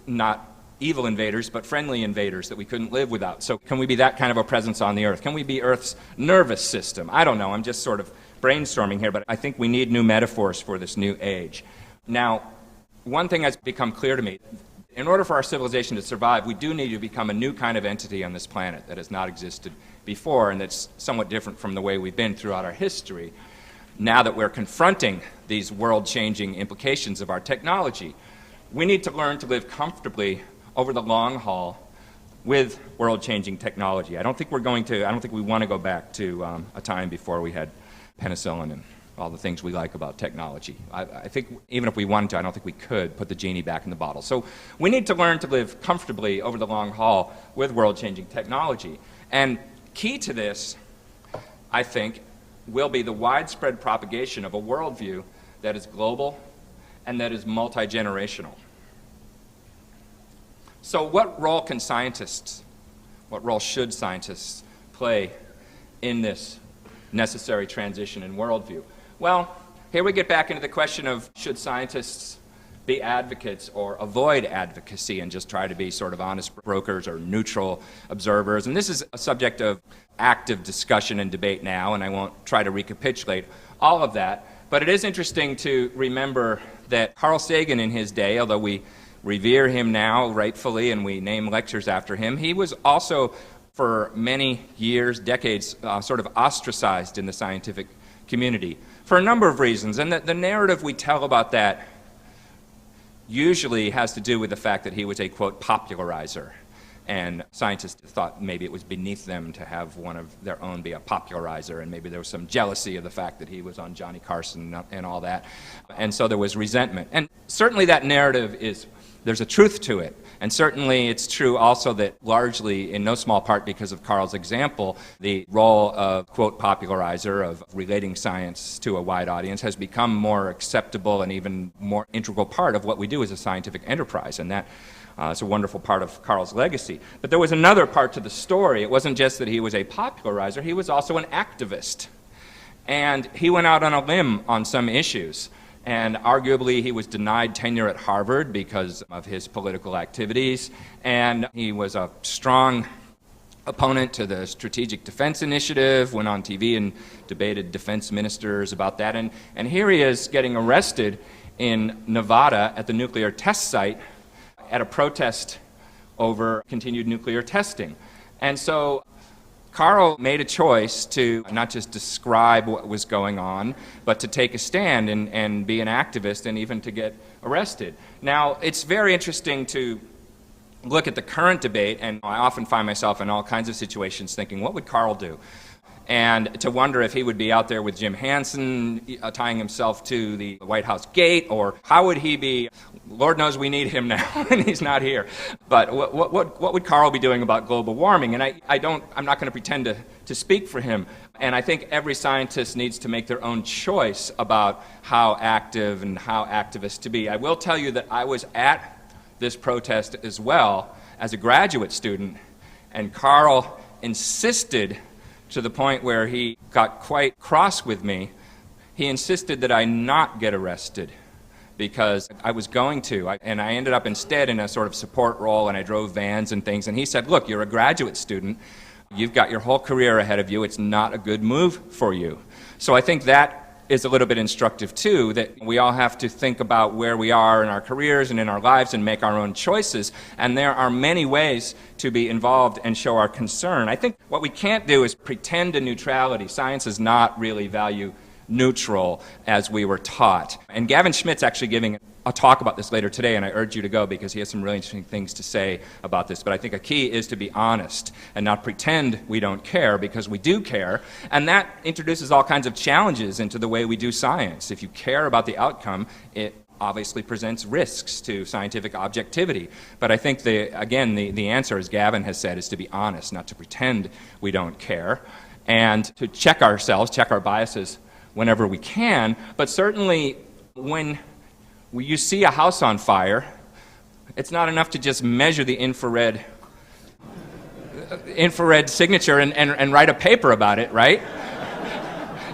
not evil invaders, but friendly invaders that we couldn't live without. So can we be that kind of a presence on the Earth? Can we be Earth's nervous system? I don't know, I'm just sort of brainstorming here, but I think we need new metaphors for this new age. Now, one thing that's become clear to me, In order for our civilization to survive, we do need to become a new kind of entity on this planet that has not existed before and that's somewhat different from the way we've been throughout our history. Now that we're confronting these world-changing implications of our technology, we need to learn to live comfortably over the long haul with world-changing technology. I don't think we want to go back to a time before we had penicillin and all the things we like about technology. I think even if we wanted to, I don't think we could put the genie back in the bottle. So we need to learn to live comfortably over the long haul with world-changing technology. And key to this, I think, will be the widespread propagation of a worldview that is global and that is multi-generational. So what role should scientists play in this necessary transition in worldview? Well, here we get back into the question of should scientists be advocates or avoid advocacy and just try to be sort of honest brokers or neutral observers. And this is a subject of active discussion and debate now, and I won't try to recapitulate all of that. But it is interesting to remember that Carl Sagan in his day, although we revere him now rightfully and we name lectures after him, he was also for many years, decades, sort of ostracized in the scientific community for a number of reasons. And the narrative we tell about that usually has to do with the fact that he was a, quote, popularizer. And scientists thought maybe it was beneath them to have one of their own be a popularizer, and maybe there was some jealousy of the fact that he was on Johnny Carson and all that. And so there was resentment. And certainly that narrative there's a truth to it. And certainly it's true also that largely, in no small part because of Carl's example, the role of, quote, popularizer, of relating science to a wide audience, has become more acceptable and even more integral part of what we do as a scientific enterprise. And that is a wonderful part of Carl's legacy. But there was another part to the story. It wasn't just that he was a popularizer, he was also an activist. And he went out on a limb on some issues. And arguably he was denied tenure at Harvard because of his political activities. And he was a strong opponent to the Strategic Defense Initiative, went on TV and debated defense ministers about that. And here he is getting arrested in Nevada at the nuclear test site at a protest over continued nuclear testing. And so Carl made a choice to not just describe what was going on, but to take a stand and be an activist and even to get arrested. Now, it's very interesting to look at the current debate, and I often find myself in all kinds of situations thinking, what would Carl do? And to wonder if he would be out there with Jim Hansen tying himself to the White House gate, or how would he be, Lord knows we need him now and he's not here. But what would Carl be doing about global warming? And I'm not going to pretend to speak for him. And I think every scientist needs to make their own choice about how active and how activist to be. I will tell you that I was at this protest as well as a graduate student, and Carl insisted, to the point where he got quite cross with me, he insisted that I not get arrested because I was going to. And I ended up instead in a sort of support role, and I drove vans and things. And he said, look, you're a graduate student. You've got your whole career ahead of you. It's not a good move for you. So I think that is a little bit instructive too, that we all have to think about where we are in our careers and in our lives and make our own choices. And there are many ways to be involved and show our concern. I think what we can't do is pretend a neutrality. Science is not really value neutral as we were taught. And Gavin Schmidt's actually giving a talk about this later today, and I urge you to go because he has some really interesting things to say about this. But I think a key is to be honest and not pretend we don't care, because we do care. And that introduces all kinds of challenges into the way we do science. If you care about the outcome, it obviously presents risks to scientific objectivity. But I think, the answer, as Gavin has said, is to be honest, not to pretend we don't care, and to check ourselves, check our biases whenever we can. But certainly when you see a house on fire, it's not enough to just measure the infrared signature and write a paper about it, right?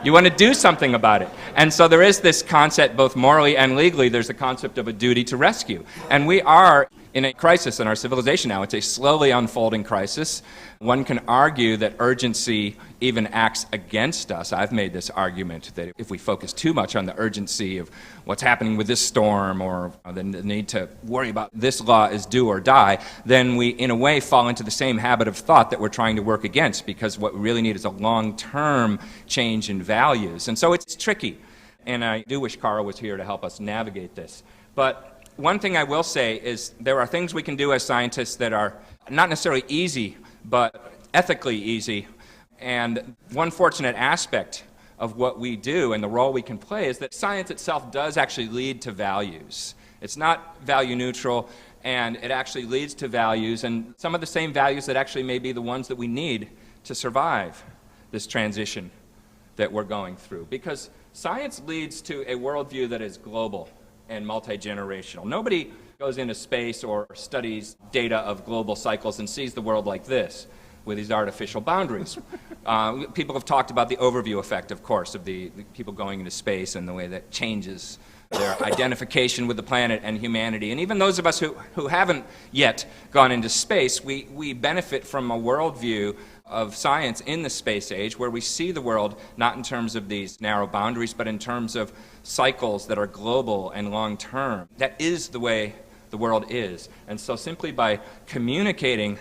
You want to do something about it. And so there is this concept, both morally and legally, there's a concept of a duty to rescue. And we are in a crisis in our civilization now. It's a slowly unfolding crisis. One can argue that urgency even acts against us. I've made this argument that if we focus too much on the urgency of what's happening with this storm or the need to worry about this law is do or die, then we, in a way, fall into the same habit of thought that we're trying to work against, because what we really need is a long-term change in values. And so it's tricky. And I do wish Carl was here to help us navigate this. But one thing I will say is there are things we can do as scientists that are not necessarily easy, but ethically easy. And one fortunate aspect of what we do and the role we can play is that science itself does actually lead to values. It's not value neutral, and it actually leads to values, and some of the same values that actually may be the ones that we need to survive this transition that we're going through. Because science leads to a worldview that is global and multi-generational. Nobody goes into space or studies data of global cycles and sees the world like this, with these artificial boundaries. People have talked about the overview effect, of course, of the people going into space and the way that changes their identification with the planet and humanity. And even those of us who haven't yet gone into space, we benefit from a worldview of science in the space age where we see the world not in terms of these narrow boundaries, but in terms of cycles that are global and long-term. That is the way the world is. And so simply by communicating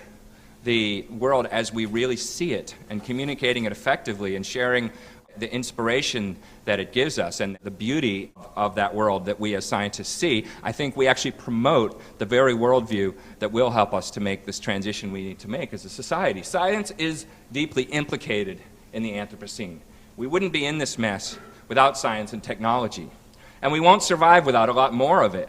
the world as we really see it and communicating it effectively and sharing the inspiration that it gives us and the beauty of that world that we as scientists see, I think we actually promote the very worldview that will help us to make this transition we need to make as a society. Science is deeply implicated in the Anthropocene. We wouldn't be in this mess without science and technology. And we won't survive without a lot more of it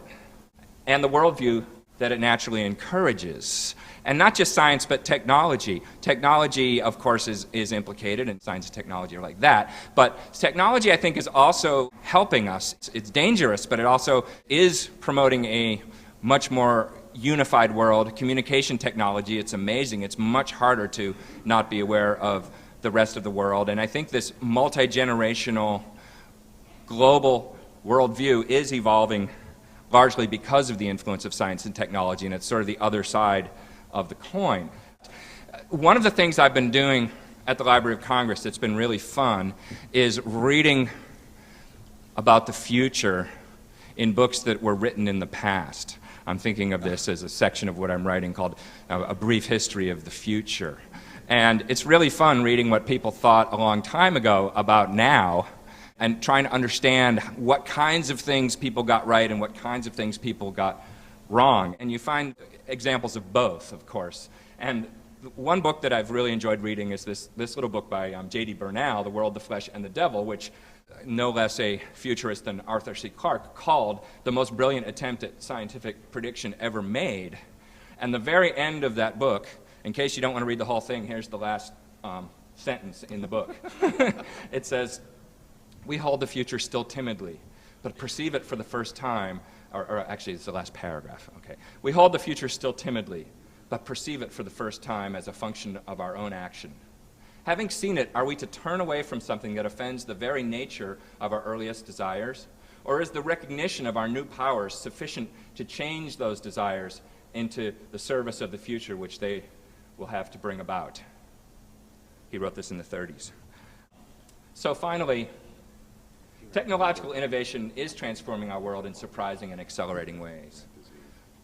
and the worldview that it naturally encourages. And not just science, but technology. Technology, of course, is implicated, and science and technology are like that. But technology, I think, is also helping us. It's dangerous, but it also is promoting a much more unified world. Communication technology, it's amazing. It's much harder to not be aware of the rest of the world. And I think this multi-generational global worldview is evolving largely because of the influence of science and technology, and it's sort of the other side of the coin. One of the things I've been doing at the Library of Congress that's been really fun is reading about the future in books that were written in the past. I'm thinking of this as a section of what I'm writing called A Brief History of the Future. And it's really fun reading what people thought a long time ago about now and trying to understand what kinds of things people got right and what kinds of things people got wrong. And you find examples of both, of course. And one book that I've really enjoyed reading is this little book by J.D. Bernal, The World, the Flesh, and the Devil, which no less a futurist than Arthur C. Clarke called the most brilliant attempt at scientific prediction ever made. And the very end of that book, in case you don't want to read the whole thing, here's the last sentence in the book. It says, "We hold the future still timidly, but perceive it for the first time," or actually it's the last paragraph, okay. "We hold the future still timidly, but perceive it for the first time as a function of our own action. Having seen it, are we to turn away from something that offends the very nature of our earliest desires? Or is the recognition of our new powers sufficient to change those desires into the service of the future which they will have to bring about?" He wrote this in the 30s. So finally, technological innovation is transforming our world in surprising and accelerating ways.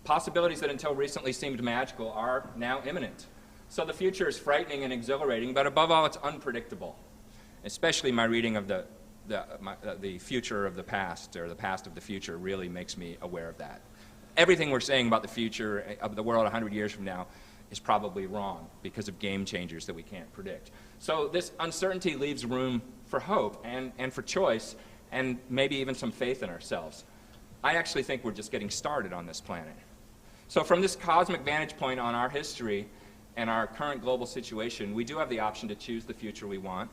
Possibilities that until recently seemed magical are now imminent. So the future is frightening and exhilarating, but above all, it's unpredictable. Especially my reading of the future of the past, or the past of the future, really makes me aware of that. Everything we're saying about the future of the world 100 years from now is probably wrong because of game changers that we can't predict. So this uncertainty leaves room for hope and for choice, and maybe even some faith in ourselves. I actually think we're just getting started on this planet. So from this cosmic vantage point on our history and our current global situation, we do have the option to choose the future we want,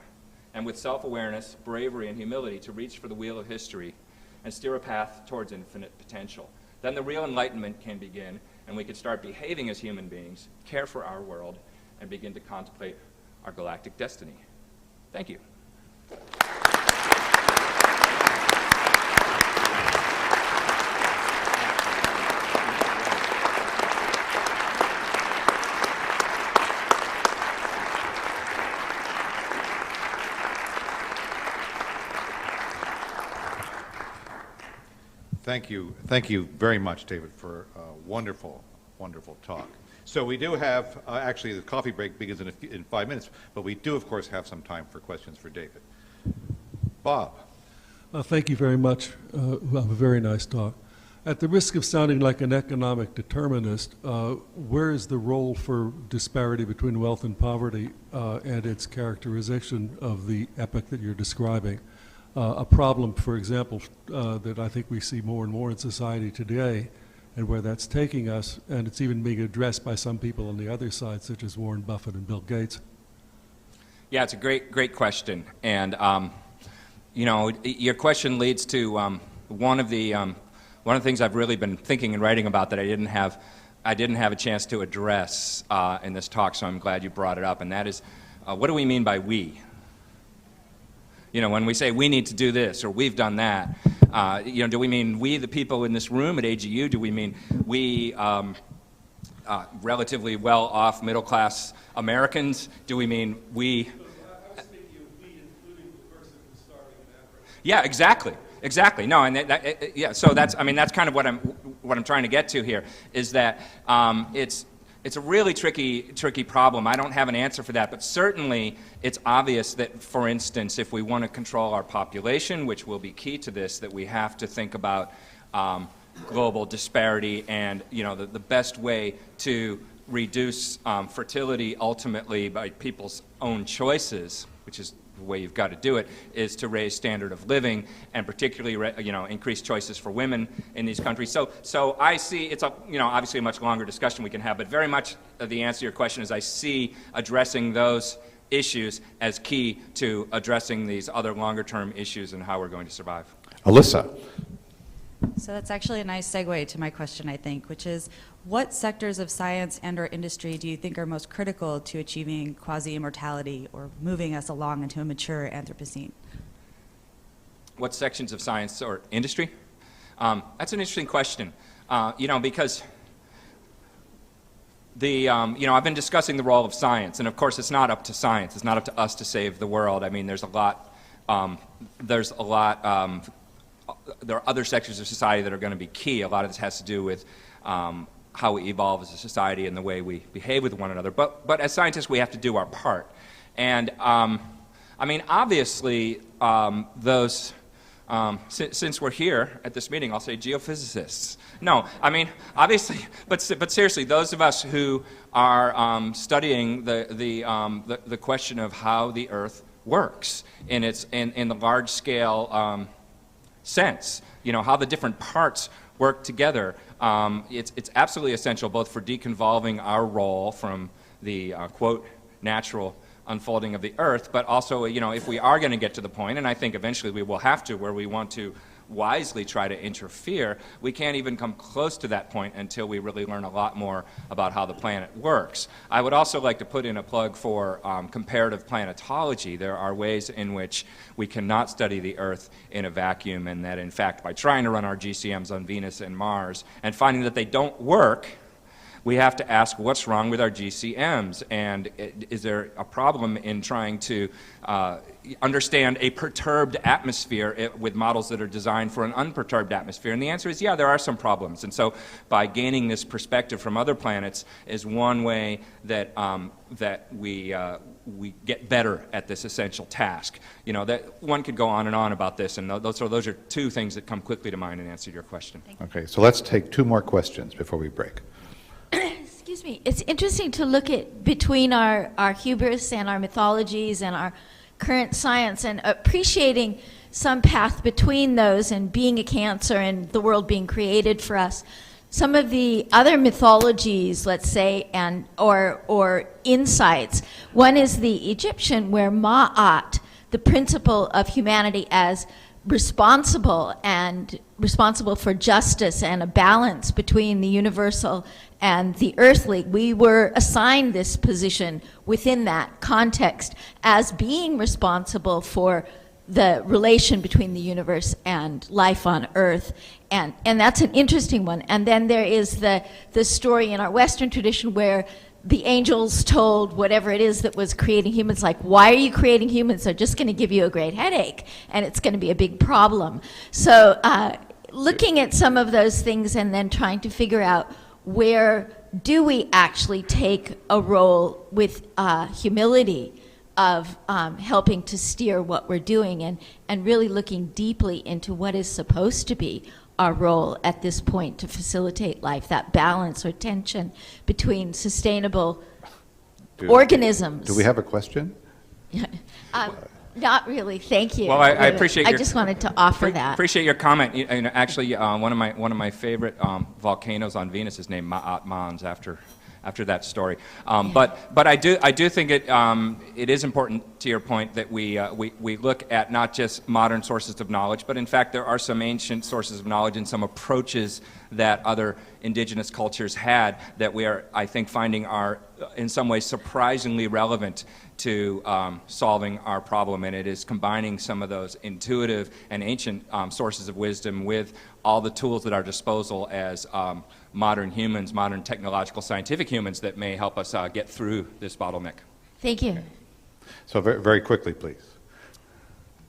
and with self-awareness, bravery, and humility to reach for the wheel of history and steer a path towards infinite potential. Then the real enlightenment can begin, and we can start behaving as human beings, care for our world, and begin to contemplate our galactic destiny. Thank you. Thank you. Thank you very much, David, for a wonderful, wonderful talk. So we do have, actually the coffee break begins in 5 minutes, but we do, of course, have some time for questions for David. Bob. Thank you very much. A very nice talk. At the risk of sounding like an economic determinist, where is the role for disparity between wealth and poverty and its characterization of the epoch that you're describing? A problem, for example, that I think we see more and more in society today, and where that's taking us, and it's even being addressed by some people on the other side, such as Warren Buffett and Bill Gates. Yeah, it's a great question. And, you know, your question leads to one of the things I've really been thinking and writing about that I didn't have a chance to address in this talk, so I'm glad you brought it up, and that is, what do we mean by we? You know, when we say we need to do this or we've done that, you know, do we mean we, the people in this room at AGU? Do we mean we relatively well-off middle-class Americans? Do we mean we? I was thinking of we, including the person who's starving in Africa. Yeah, exactly. No, and yeah. So that's kind of what I'm trying to get to here is that it's a really tricky problem. I don't have an answer for that, but certainly it's obvious that, for instance, if we want to control our population, which will be key to this, that we have to think about global disparity and, you know, the best way to reduce fertility ultimately by people's own choices, which is the way you've got to do it, is to raise standard of living and particularly, you know, increase choices for women in these countries. So I see it's a, you know, obviously a much longer discussion we can have, but very much the answer to your question is I see addressing those issues as key to addressing these other longer-term issues and how we're going to survive. Alyssa. So that's actually a nice segue to my question, I think, which is what sectors of science and or industry do you think are most critical to achieving quasi-immortality or moving us along into a mature Anthropocene? What sections of science or industry? That's an interesting question, you know, because you know, I've been discussing the role of science, and of course it's not up to science. It's not up to us to save the world. I mean, there are other sectors of society that are going to be key. A lot of this has to do with how we evolve as a society and the way we behave with one another. But as scientists, we have to do our part. And I mean, obviously, since we're here at this meeting, I'll say geophysicists. No, I mean, obviously, but seriously, those of us who are studying the question of how the Earth works in the large scale sense, you know, how the different parts work together. It's absolutely essential both for deconvolving our role from the, quote, natural unfolding of the Earth, but also, you know, if we are going to get to the point, and I think eventually we will have to, where we want to wisely try to interfere, we can't even come close to that point until we really learn a lot more about how the planet works. I would also like to put in a plug for comparative planetology. There are ways in which we cannot study the Earth in a vacuum, and that in fact by trying to run our GCMs on Venus and Mars and finding that they don't work, we have to ask what's wrong with our GCMs, and is there a problem in trying to understand a perturbed atmosphere with models that are designed for an unperturbed atmosphere? And the answer is, yeah, there are some problems. And so by gaining this perspective from other planets is one way that, that we get better at this essential task. You know, that one could go on and on about this, and those are two things that come quickly to mind in answer to your question. Okay, so let's take 2 more questions before we break. Excuse me. It's interesting to look at between our hubris and our mythologies and our current science and appreciating some path between those and being a Cancer and the world being created for us. Some of the other mythologies, let's say, and or insights. One is the Egyptian, where Ma'at, the principle of humanity as responsible for justice and a balance between the universal and the earthly. We were assigned this position within that context as being responsible for the relation between the universe and life on Earth. And that's an interesting one. And then there is the story in our Western tradition where the angels told whatever it is that was creating humans, like, why are you creating humans? They're just going to give you a great headache, and it's going to be a big problem. So looking at some of those things and then trying to figure out where do we actually take a role with humility of helping to steer what we're doing, and really looking deeply into what is supposed to be our role at this point to facilitate life, that balance or tension between sustainable organisms. Do we have a question? Not really, thank you. Well, I appreciate I just wanted to offer that. Appreciate your comment. Actually, one of my favorite volcanoes on Venus is named Ma'at Mons after that story. But I do think it is important, to your point, that we look at not just modern sources of knowledge, but in fact there are some ancient sources of knowledge and some approaches that other indigenous cultures had that we are, I think, finding are in some ways surprisingly relevant to solving our problem, and it is combining some of those intuitive and ancient sources of wisdom with all the tools at our disposal as modern humans, modern technological scientific humans that may help us get through this bottleneck. Thank you. So very, very quickly, please.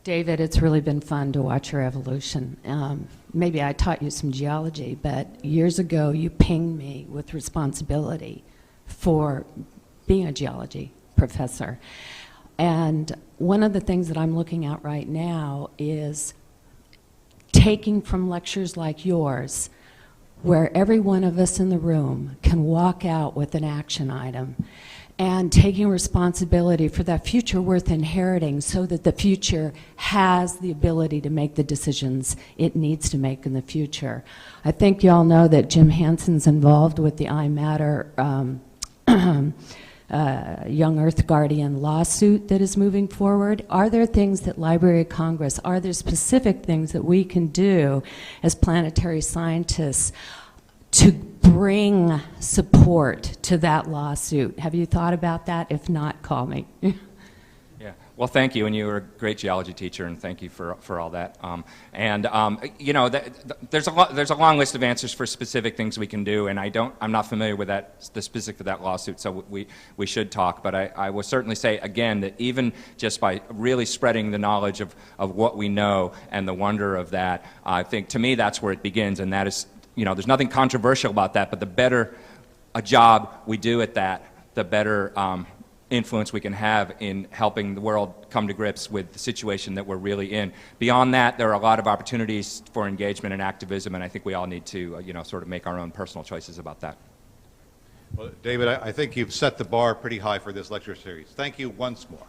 David, it's really been fun to watch your evolution. Maybe I taught you some geology, but years ago you pinged me with responsibility for being a geology professor. And one of the things that I'm looking at right now is taking from lectures like yours, where every one of us in the room can walk out with an action item, and taking responsibility for that future worth inheriting so that the future has the ability to make the decisions it needs to make in the future. I think you all know that Jim Hansen's involved with the iMatter Young Earth Guardian lawsuit that is moving forward. Are there things that Library of Congress, are there specific things that we can do as planetary scientists to bring support to that lawsuit? Have you thought about that? If not, call me. Yeah. Well, thank you, and you were a great geology teacher, and thank you for all that. You know, there's a long list of answers for specific things we can do, and I'm not familiar with the specific of that lawsuit, so we should talk. But I will certainly say again that even just by really spreading the knowledge of what we know and the wonder of that, I think to me that's where it begins, and that is, you know, there's nothing controversial about that. But the better a job we do at that, the better influence we can have in helping the world come to grips with the situation that we're really in. Beyond that, there are a lot of opportunities for engagement and activism, and I think we all need to, you know, sort of make our own personal choices about that. Well, David, I think you've set the bar pretty high for this lecture series. Thank you once more.